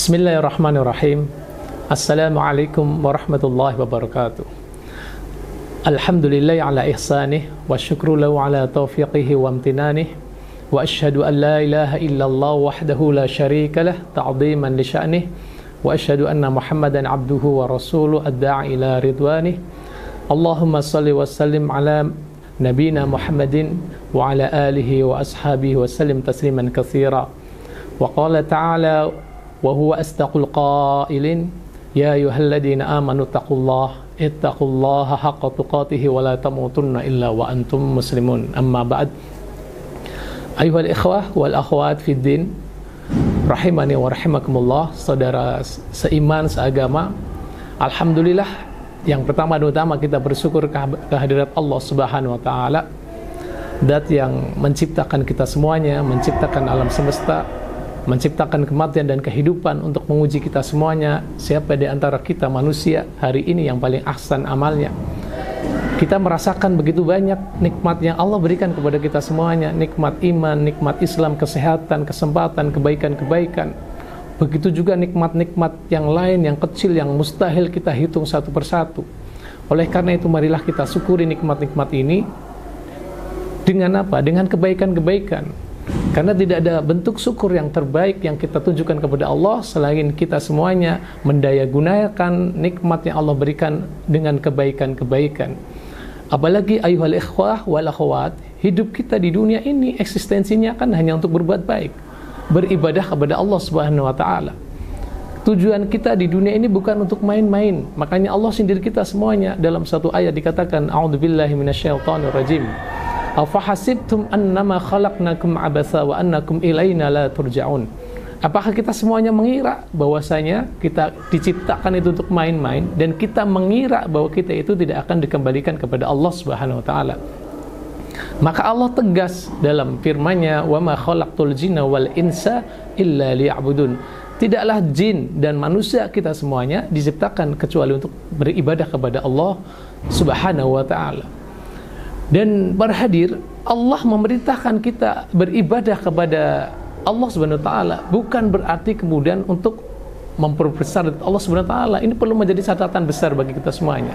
Bismillahirrahmanirrahim. Assalamualaikum warahmatullahi wabarakatuh. Alhamdulillahi ala ihsanih wa syukru lahu ala taufiqihi wa amtinanih wa asyhadu an la ilaha illallah wahdahu la syarika lah ta'ziman li sya'nih wa asyhadu anna Muhammadan abduhu wa rasuluhu ad-da'i ila ridwanih. Allahumma salli wa sallim ala nabina Muhammadin wa ala alihi wa ashabihi wa sallim tasliman katsira. Wa qala ta'ala wa huwa astaqul qailin ya ayyuhalladzina amanu ittaqullaha haqqa tuqatih wa la tamutunna illa wa antum muslimun. Amma ba'd. Ayuhal ikhwah wal akhwat fid din, rahimani wa rahimakumullah, saudara seiman seagama. Alhamdulillah, yang pertama-tama kita bersyukur kehadirat Allah Subhanahu wa taala, zat yang menciptakan kita semuanya, menciptakan alam semesta, menciptakan kematian dan kehidupan untuk menguji kita semuanya. Siapa di antara kita manusia hari ini yang paling ahsan amalnya? Kita merasakan begitu banyak nikmat yang Allah berikan kepada kita semuanya. Nikmat iman, nikmat Islam, kesehatan, kesempatan, kebaikan-kebaikan. Begitu juga nikmat-nikmat yang lain, yang kecil, yang mustahil kita hitung satu persatu. Oleh karena itu marilah kita syukuri nikmat-nikmat ini. Dengan apa? Dengan kebaikan-kebaikan. Karena tidak ada bentuk syukur yang terbaik yang kita tunjukkan kepada Allah selain kita semuanya mendayagunakan nikmat yang Allah berikan dengan kebaikan-kebaikan. Apalagi ayuhal ikhwah wal akhwat, hidup kita di dunia ini eksistensinya kan hanya untuk berbuat baik, beribadah kepada Allah Subhanahu wa taala. Tujuan kita di dunia ini bukan untuk main-main. Makanya Allah sindir kita semuanya dalam satu ayat dikatakan a'udzubillahi minasyaitonirrajim. Afahasibtum annama khalaqnakum abasa wa annakum ilaina la turja'un. Apakah kita semuanya mengira bahwasanya kita diciptakan itu untuk main-main dan kita mengira bahwa kita itu tidak akan dikembalikan kepada Allah Subhanahu wa taala? Maka Allah tegas dalam firman-Nya, "Wa ma khalaqtul jinna wal insa illa liya'budun." Tidaklah jin dan manusia kita semuanya diciptakan kecuali untuk beribadah kepada Allah Subhanahu wa taala. Dan para hadir, Allah memerintahkan kita beribadah kepada Allah Subhanahu wa taala bukan berarti kemudian untuk memperbesar Allah Subhanahu wa taala. Ini perlu menjadi catatan besar bagi kita semuanya.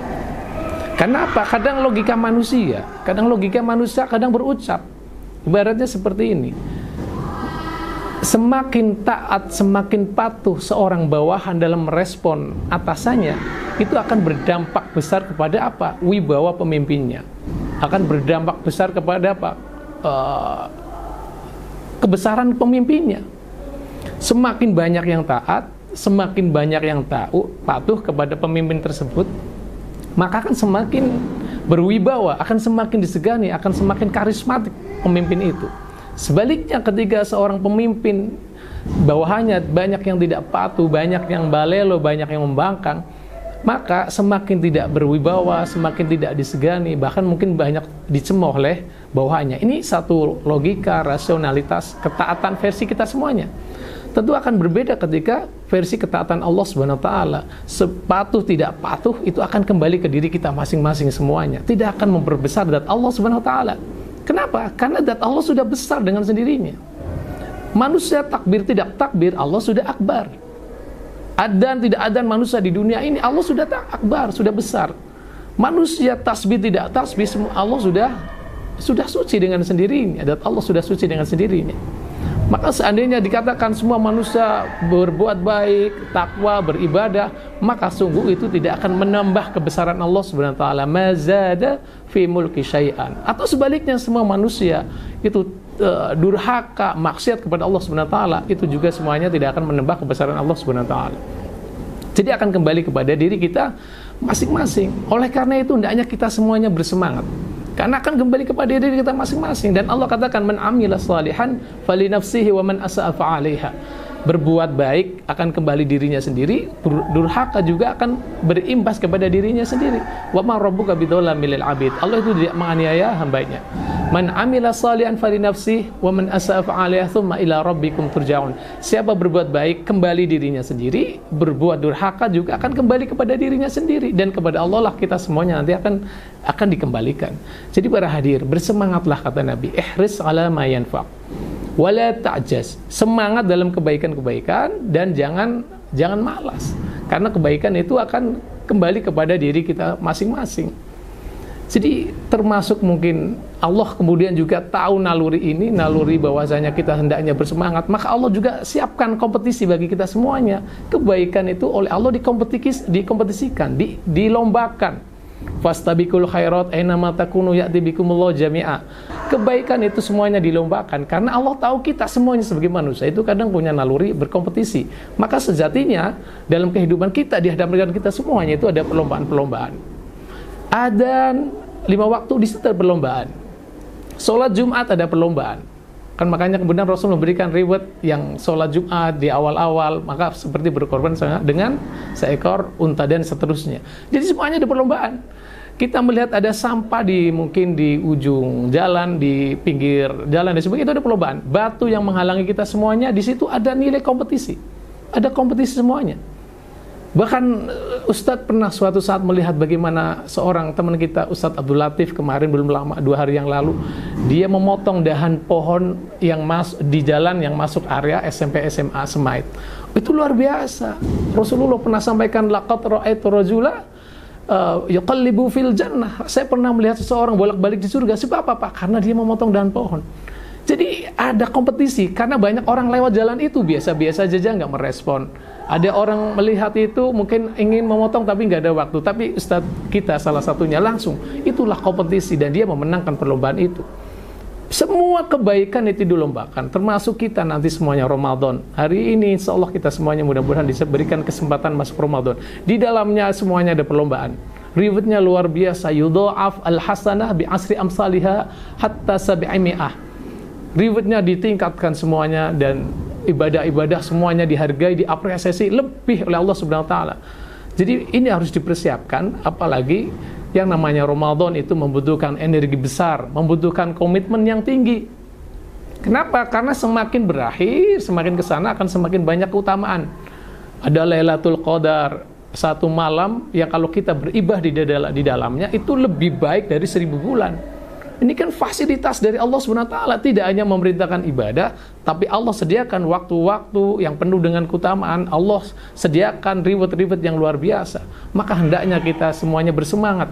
Karena apa? Kadang logika manusia kadang berucap ibaratnya seperti ini. Semakin taat, semakin patuh seorang bawahan dalam merespon atasannya, itu akan berdampak besar kepada apa? Wibawa pemimpinnya. Akan berdampak besar kepada apa? Kebesaran pemimpinnya. Semakin banyak yang taat, semakin banyak yang patuh kepada pemimpin tersebut, maka akan semakin berwibawa, akan semakin disegani, akan semakin karismatik pemimpin itu. Sebaliknya ketika seorang pemimpin bawahannya banyak yang tidak patuh, banyak yang balelo, banyak yang membangkang, maka semakin tidak berwibawa, semakin tidak disegani, bahkan mungkin banyak dicemooh oleh bawahannya. Ini satu logika, rasionalitas, ketaatan versi kita semuanya. Tentu akan berbeda ketika versi ketaatan Allah Subhanahu wa taala. Sepatuh tidak patuh itu akan kembali ke diri kita masing-masing semuanya. Tidak akan memperbesar zat Allah Subhanahu wa taala. Kenapa? Karena zat Allah sudah besar dengan sendirinya. Manusia takbir tidak takbir, Allah sudah akbar. Adzan tidak adzan manusia di dunia ini, Allah sudah akbar, sudah besar. Manusia tasbih tidak tasbih, Allah sudah suci dengan sendirinya. Dan Allah sudah suci dengan sendirinya. Maka seandainya dikatakan semua manusia berbuat baik, takwa, beribadah, maka sungguh itu tidak akan menambah kebesaran Allah Subhanahu wa taala. Mazada fi mulki syai'an. Atau sebaliknya semua manusia itu durhaka, maksiat kepada Allah Subhanahu wa taala, itu juga semuanya tidak akan menambah kebesaran Allah Subhanahu wa taala. Jadi akan kembali kepada diri kita masing-masing. Oleh karena itu hendaknya kita semuanya bersemangat. Karena akan kembali kepada diri kita masing-masing. Dan Allah katakan man amila salihan fali nafsihi wa man asa'a fa'alaiha. Berbuat baik akan kembali dirinya sendiri, durhaka juga akan berimbas kepada dirinya sendiri. Wa ma rabbuka bidzalamil lil 'abid. Allah itu tidak menganiaya hambanya. Man amila salihan fali nafsihi wa man asa'a fa'alaiha tsumma ila rabbikum turja'un. Siapa berbuat baik kembali dirinya sendiri, berbuat durhaka juga akan kembali kepada dirinya sendiri, dan kepada Allah lah kita semuanya nanti akan dikembalikan. Jadi para hadir, bersemangatlah kata Nabi, ihris ala ma yanfa'. Wala ta'jaz, semangat dalam kebaikan-kebaikan dan jangan malas. Karena kebaikan itu akan kembali kepada diri kita masing-masing. Jadi termasuk mungkin Allah kemudian juga tahu naluri ini, naluri bahwasanya kita hendaknya bersemangat, maka Allah juga siapkan kompetisi bagi kita semuanya. Kebaikan itu oleh Allah dikompetisikan, dilombakan. Fastabiqul khairat aina ma takunu ya'ti bikumullahu jami'a. Kebaikan itu semuanya dilombakan karena Allah tahu kita semuanya sebagai manusia itu kadang punya naluri berkompetisi. Maka sejatinya dalam kehidupan kita di hadapan kita semuanya itu ada perlombaan-perlombaan. Adzan 5 waktu di situ ada perlombaan. Salat Jumat ada perlombaan. Kan makanya kemudian Rasul memberikan reward yang salat Jumat di awal-awal, maka seperti berkorban dengan seekor unta dan seterusnya. Jadi semuanya ada perlombaan. Kita melihat ada sampah mungkin di ujung jalan, di pinggir jalan dan sebagainya, itu ada perlombaan. Batu yang menghalangi kita semuanya, di situ ada nilai kompetisi. Ada kompetisi semuanya. Bahkan Ustadz pernah suatu saat melihat bagaimana seorang teman kita, Ustadz Abdul Latif, kemarin belum lama, 2 hari yang lalu, dia memotong dahan pohon yang di jalan yang masuk area SMP SMA Semait. Itu luar biasa. Rasulullah pernah sampaikan, laqad ra'aitu rajula yuqallibu fil jannah. Saya pernah melihat seseorang bolak-balik di surga. Sebab apa? Karena dia memotong dahan pohon. Jadi ada kompetisi karena banyak orang lewat jalan itu biasa-biasa saja nggak merespon. Ada orang melihat itu mungkin ingin memotong tapi nggak ada waktu. Tapi Ustadz kita salah satunya langsung. Itulah kompetisi dan dia memenangkan perlombaan itu. Semua kebaikan itu dilombakan, termasuk kita nanti semuanya Ramadan. Hari ini insya Allah kita semuanya mudah-mudahan diberikan kesempatan masuk Ramadan. Di dalamnya semuanya ada perlombaan. Rewardnya luar biasa. Yudha'af al-hasanah bi asri amsalihah hatta 700. Rewardnya ditingkatkan semuanya dan ibadah-ibadah semuanya dihargai, diapresiasi lebih oleh Allah Subhanahu wa taala. Jadi ini harus dipersiapkan, apalagi yang namanya Ramadan itu membutuhkan energi besar, membutuhkan komitmen yang tinggi. Kenapa? Karena semakin berakhir, semakin kesana akan semakin banyak keutamaan. Ada Lailatul Qadar, 1 malam yang kalau kita beribadah di dalamnya itu lebih baik dari 1000 bulan. Ini kan fasilitas dari Allah SWT, tidak hanya memerintahkan ibadah, tapi Allah sediakan waktu-waktu yang penuh dengan keutamaan. Allah sediakan reward-reward yang luar biasa. Maka hendaknya kita semuanya bersemangat.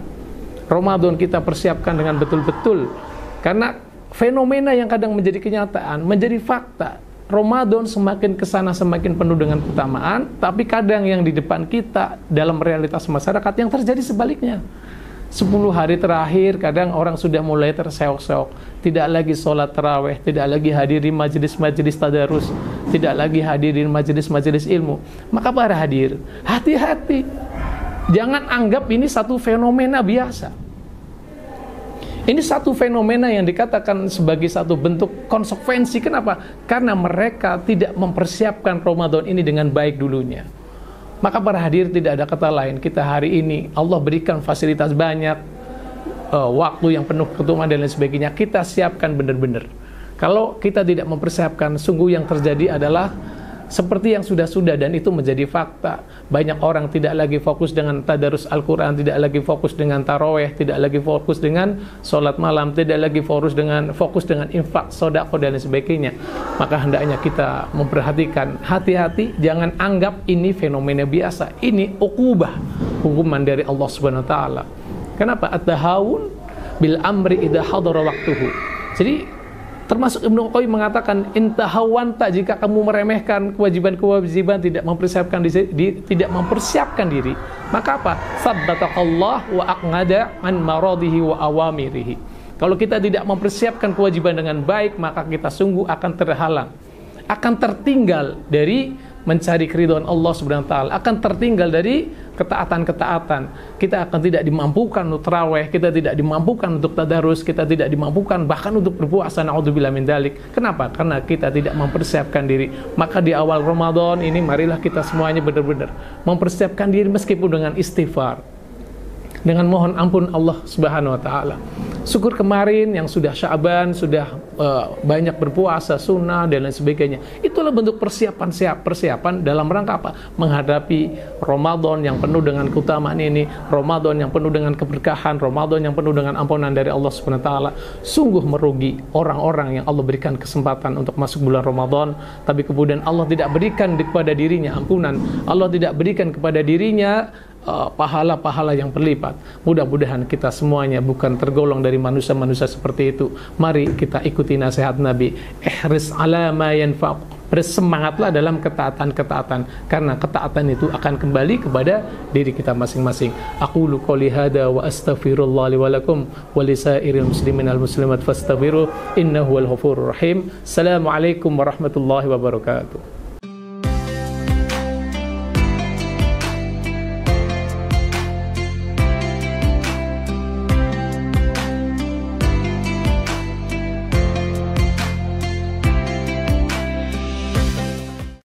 Ramadan kita persiapkan dengan betul-betul. Karena fenomena yang kadang menjadi kenyataan, menjadi fakta. Ramadan semakin kesana semakin penuh dengan keutamaan, tapi kadang yang di depan kita dalam realitas masyarakat yang terjadi sebaliknya. 10 hari terakhir kadang orang sudah mulai terseok-seok, tidak lagi sholat tarawih, tidak lagi hadiri majelis-majelis tadarus, tidak lagi hadirin majelis-majelis ilmu. Maka para hadir, hati-hati, jangan anggap ini satu fenomena biasa. Ini satu fenomena yang dikatakan sebagai satu bentuk konsekuensi. Kenapa? Karena mereka tidak mempersiapkan Ramadan ini dengan baik dulunya. Maka para hadir, tidak ada kata lain, kita hari ini Allah berikan fasilitas banyak, waktu yang penuh keutamaan dan lain sebagainya, kita siapkan benar-benar. Kalau kita tidak mempersiapkan, sungguh yang terjadi adalah seperti yang sudah-sudah, dan itu menjadi fakta. Banyak orang tidak lagi fokus dengan tadarus Al-Quran, tidak lagi fokus dengan tarawih, tidak lagi fokus dengan sholat malam, tidak lagi fokus dengan infak, sedekah dan lain sebagainya. Maka hendaknya kita memperhatikan, hati-hati, jangan anggap ini fenomena biasa. Ini uqubah, hukuman dari Allah Subhanahu wa taala. Kenapa? At-tahawun bil amri idza hadara waqtuhu. Jadi termasuk Ibnu Qayyim mengatakan, intahawanta, jika kamu meremehkan kewajiban-kewajiban, tidak mempersiapkan diri, maka apa? Sabbataqallah wa aqnada an maradihi wa awamirihi. Kalau kita tidak mempersiapkan kewajiban dengan baik, maka kita sungguh akan terhalang, akan tertinggal dari mencari keridhaan Allah Subhanahu wa taala, akan tertinggal dari ketaatan-ketaatan. Kita akan tidak dimampukan untuk tarawih, kita tidak dimampukan untuk tadarus, kita tidak dimampukan bahkan untuk berpuasa, naudzubillah min dzalik. Kenapa? Karena kita tidak mempersiapkan diri. Maka di awal Ramadan ini marilah kita semuanya benar-benar mempersiapkan diri, meskipun dengan istighfar. dengan mohon ampun Allah Subhanahu wa taala. Syukur kemarin yang sudah Sya'ban, sudah banyak berpuasa, sunnah dan lain sebagainya. Itulah bentuk persiapan dalam rangka apa? Menghadapi Ramadan yang penuh dengan keutamaan ini, Ramadan yang penuh dengan keberkahan, Ramadan yang penuh dengan ampunan dari Allah Subhanahu wa taala. Sungguh merugi orang-orang yang Allah berikan kesempatan untuk masuk bulan Ramadan, tapi kemudian Allah tidak berikan kepada dirinya ampunan, Allah tidak berikan kepada dirinya pahala-pahala yang berlipat. Mudah-mudahan kita semuanya bukan tergolong dari manusia-manusia seperti itu. Mari kita ikuti nasihat Nabi, ihris ala ma yanfa'uk, bersemangatlah dalam ketaatan-ketaatan, karena ketaatan itu akan kembali kepada diri kita masing-masing. Aqulu qouli hada wa astaghfirullah li wa lakum wa lisairil muslimin al muslimat fastaghfiruh innahu wal ghafurur rahim. Assalamualaikum warahmatullahi wabarakatuh.